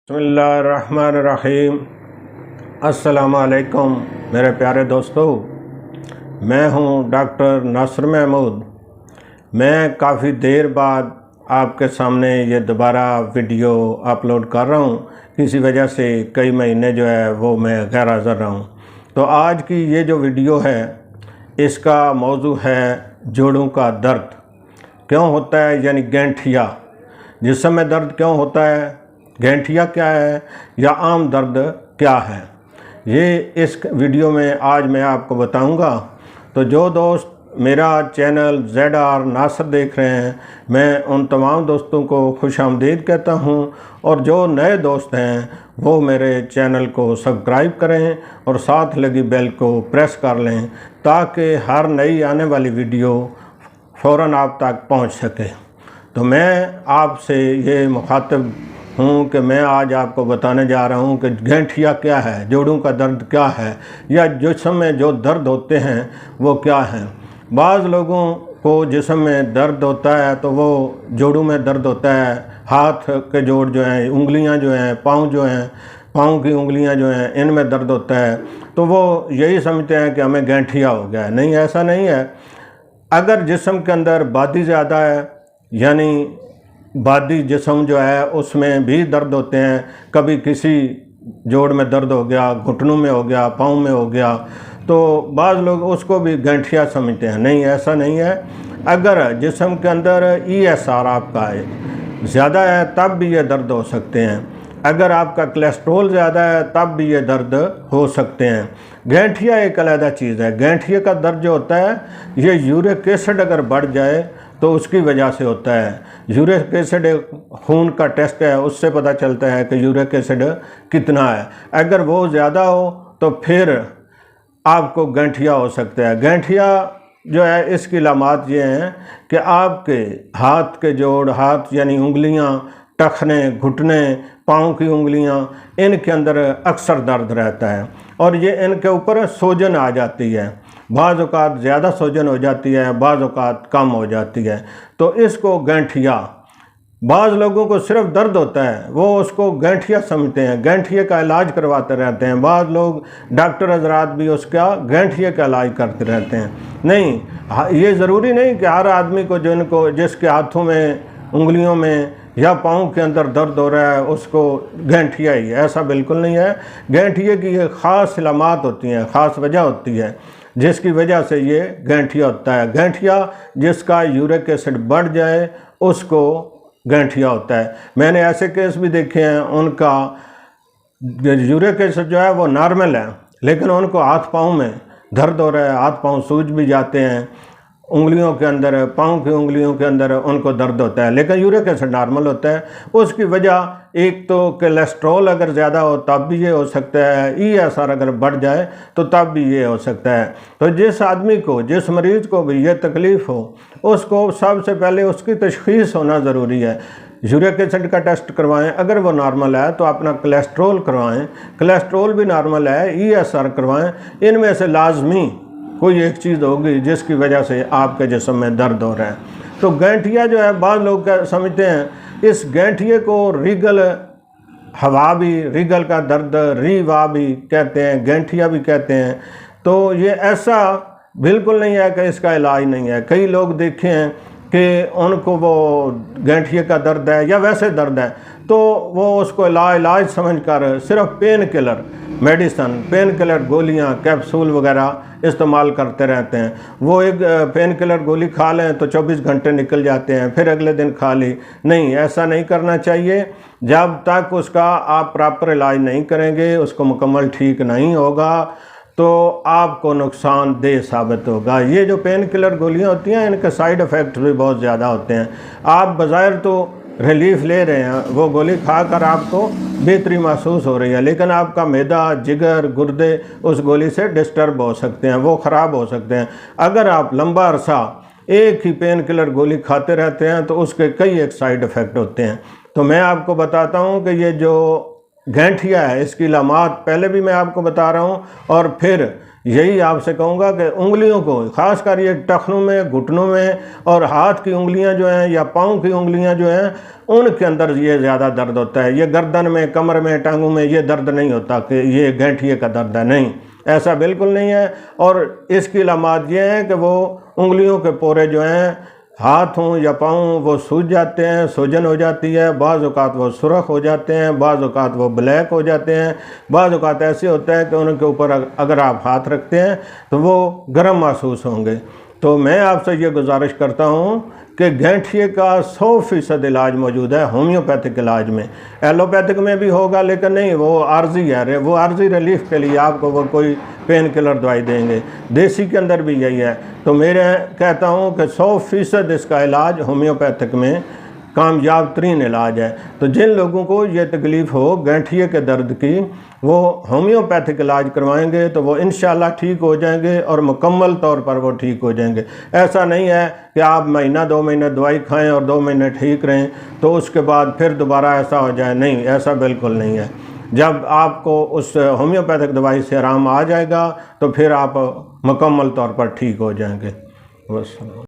बिस्मिल्लाहिर्रहमानिर्रहीम। अस्सलामुअलैकुम मेरे प्यारे दोस्तों, मैं हूं डॉक्टर नासिर महमूद। मैं काफ़ी देर बाद आपके सामने ये दोबारा वीडियो अपलोड कर रहा हूं। किसी वजह से कई महीने जो है वो मैं गैर हाज़िर रहा हूं। तो आज की ये जो वीडियो है इसका मौजू है जोड़ों का दर्द क्यों होता है, यानी गैंठिया। जिस्म में दर्द क्यों होता है, गैंठिया क्या है या आम दर्द क्या है, ये इस वीडियो में आज मैं आपको बताऊंगा। तो जो दोस्त मेरा चैनल ZR नासिर देख रहे हैं, मैं उन तमाम दोस्तों को खुशामदीद कहता हूं, और जो नए दोस्त हैं वो मेरे चैनल को सब्सक्राइब करें और साथ लगी बेल को प्रेस कर लें ताकि हर नई आने वाली वीडियो फ़ौरन आप तक पहुंच सके। तो मैं आपसे ये मुखातिब हूँ कि मैं आज आपको बताने जा रहा हूँ कि गैंठिया क्या है, जोड़ों का दर्द क्या है, या जिस्म में जो दर्द होते हैं वो क्या हैं। बाज़ लोगों को जिस्म में दर्द होता है तो वो जोड़ों में दर्द होता है, हाथ के जोड़ जो हैं, उंगलियाँ जो हैं, पाँव जो हैं, पाँव की उंगलियाँ जो हैं, इनमें दर्द होता है, तो वो यही समझते हैं कि हमें गैंठिया हो गया है। नहीं, ऐसा नहीं है। अगर जिस्म के अंदर बादी ज़्यादा है, यानी बादी जिस्म जो है उसमें भी दर्द होते हैं, कभी किसी जोड़ में दर्द हो गया, घुटनों में हो गया, पाँव में हो गया, तो बाज़ लोग उसको भी गैंठिया समझते हैं। नहीं, ऐसा नहीं है। अगर जिस्म के अंदर ESR आपका है ज़्यादा है तब भी ये दर्द हो सकते हैं। अगर आपका कोलेस्ट्रोल ज़्यादा है तब भी ये दर्द हो सकते हैं। गैंठिया एक अलग चीज़ है। गैंठिया का दर्द जो होता है ये यूरिक एसिड अगर बढ़ जाए तो उसकी वजह से होता है। यूरिक एसिड खून का टेस्ट है, उससे पता चलता है कि यूरिक एसिड कितना है। अगर वो ज़्यादा हो तो फिर आपको गैंठिया हो सकता है। गैंठिया जो है इसकी अलामात ये हैं कि आपके हाथ के जोड़, हाथ यानी उंगलियां, टखने, घुटने, पाँव की उंगलियां, इनके अंदर अक्सर दर्द रहता है और ये इनके ऊपर सूजन आ जाती है। बाज़ औक़ात ज़्यादा सूजन हो जाती है, बाज़ औक़ात कम हो जाती है, तो इसको गैंठिया। बाज़ लोगों को सिर्फ दर्द होता है, वो उसको गैंठिया समझते हैं, गैंठिया का इलाज करवाते रहते हैं। बाज़ लोग डॉक्टर हज़रात भी उसका गैंठिया का इलाज करते रहते हैं। नहीं, ये ज़रूरी नहीं कि हर आदमी को जिसके हाथों में, उंगलियों में या पाँव के अंदर दर्द हो रहा है उसको गैंठिया ही है, ऐसा बिल्कुल नहीं है। गैंठिया की ये ख़ास अलामात होती हैं, ख़ास वजह होती है जिसकी वजह से ये गैंठिया होता है। गैंठिया जिसका यूरिक एसिड बढ़ जाए उसको गैंठिया होता है। मैंने ऐसे केस भी देखे हैं उनका यूरिक एसिड जो है वो नॉर्मल है, लेकिन उनको हाथ पाँव में दर्द हो रहा है, हाथ पाँव सूज भी जाते हैं, उंगलियों के अंदर, पाँव की उंगलियों के अंदर उनको दर्द होता है, लेकिन यूरिक एसिड नॉर्मल होता है। उसकी वजह एक तो कोलेस्ट्रॉल अगर ज़्यादा हो तब भी ये हो सकता है, ESR अगर बढ़ जाए तो तब भी ये हो सकता है। तो जिस आदमी को, जिस मरीज़ को भी ये तकलीफ़ हो, उसको सबसे पहले उसकी तशख़ीस होना ज़रूरी है। यूरिक एसिड का टेस्ट करवाएं, अगर वो नॉर्मल है तो अपना कोलेस्ट्रॉल करवाएं, कोलेस्ट्रॉल भी नॉर्मल है, ESR करवाएं। इनमें से लाजमी कोई एक चीज़ होगी जिसकी वजह से आपके जिस्म में दर्द हो रहा है। तो गैंठिया जो है, बाज़ लोग समझते हैं इस गैंठिए को रीगल हवा भी, रीगल का दर्द रीवा भी कहते हैं, गैंठिया भी कहते हैं। तो ये ऐसा बिल्कुल नहीं है कि इसका इलाज नहीं है। कई लोग देखे हैं कि उनको वो गैंठिए का दर्द है या वैसे दर्द है तो वो उसको इलाज समझकर सिर्फ painkiller medicine, painkiller गोलियां, कैप्सूल वगैरह इस्तेमाल करते रहते हैं। वो एक पेन किलर गोली खा लें तो 24 घंटे निकल जाते हैं, फिर अगले दिन खा ली। नहीं, ऐसा नहीं करना चाहिए। जब तक उसका आप प्रॉपर इलाज नहीं करेंगे, उसको मुकम्मल ठीक नहीं होगा तो आपको नुकसानदेह साबित होगा। ये जो पेन किलर गोलियां होती हैं इनके साइड इफ़ेक्ट भी बहुत ज़्यादा होते हैं। आप बज़ाहिर तो रिलीफ ले रहे हैं, वो गोली खाकर आपको बेहतरी महसूस हो रही है, लेकिन आपका मैदा, जिगर, गुर्दे उस गोली से डिस्टर्ब हो सकते हैं, वो ख़राब हो सकते हैं। अगर आप लंबा अरसा एक ही पेन किलर गोली खाते रहते हैं तो उसके कई एक साइड इफ़ेक्ट होते हैं। तो मैं आपको बताता हूँ कि ये जो गैंठिया है इसकी अलामात पहले भी मैं आपको बता रहा हूँ और फिर यही आपसे कहूँगा कि उंगलियों को, ख़ासकर ये टखनों में, घुटनों में और हाथ की उंगलियां जो हैं या पाँव की उंगलियां जो हैं, उनके अंदर ये ज़्यादा दर्द होता है। ये गर्दन में, कमर में, टांगों में ये दर्द नहीं होता कि ये गठिए का दर्द है, नहीं, ऐसा बिल्कुल नहीं है। और इसकी अलामत ये है कि वो उंगलियों के पोरे जो हैं, हाथ हों या पाँव, वो सूज जाते हैं, सूजन हो जाती है, बाज़ औक़ात वो सुरख हो जाते हैं, बाज़ औक़ात वो ब्लैक हो जाते हैं, बाज़ औक़ात ऐसे होता है कि उनके ऊपर अगर आप हाथ रखते हैं तो वो गर्म महसूस होंगे। तो मैं आपसे ये गुजारिश करता हूँ कि गठिए का 100% इलाज मौजूद है होम्योपैथिक इलाज में। एलोपैथिक में भी होगा, लेकिन नहीं, वो आर्जी है, वो आर्जी रिलीफ के लिए आपको वो कोई पेन किलर दवाई देंगे। देसी के अंदर भी यही है। तो मेरे कहता हूँ कि 100% इसका इलाज होम्योपैथिक में कामयाब तरीन इलाज है। तो जिन लोगों को ये तकलीफ़ हो गठिए के दर्द की, वो होम्योपैथिक इलाज करवाएंगे तो वो इंशाल्लाह ठीक हो जाएंगे और मुकम्मल तौर पर वो ठीक हो जाएंगे। ऐसा नहीं है कि आप महीना 2 महीने दवाई खाएं और 2 महीने ठीक रहें तो उसके बाद फिर दोबारा ऐसा हो जाए, नहीं, ऐसा बिल्कुल नहीं है। जब आपको उस होम्योपैथिक दवाई से आराम आ जाएगा तो फिर आप मुकम्मल तौर पर ठीक हो जाएंगे। बस।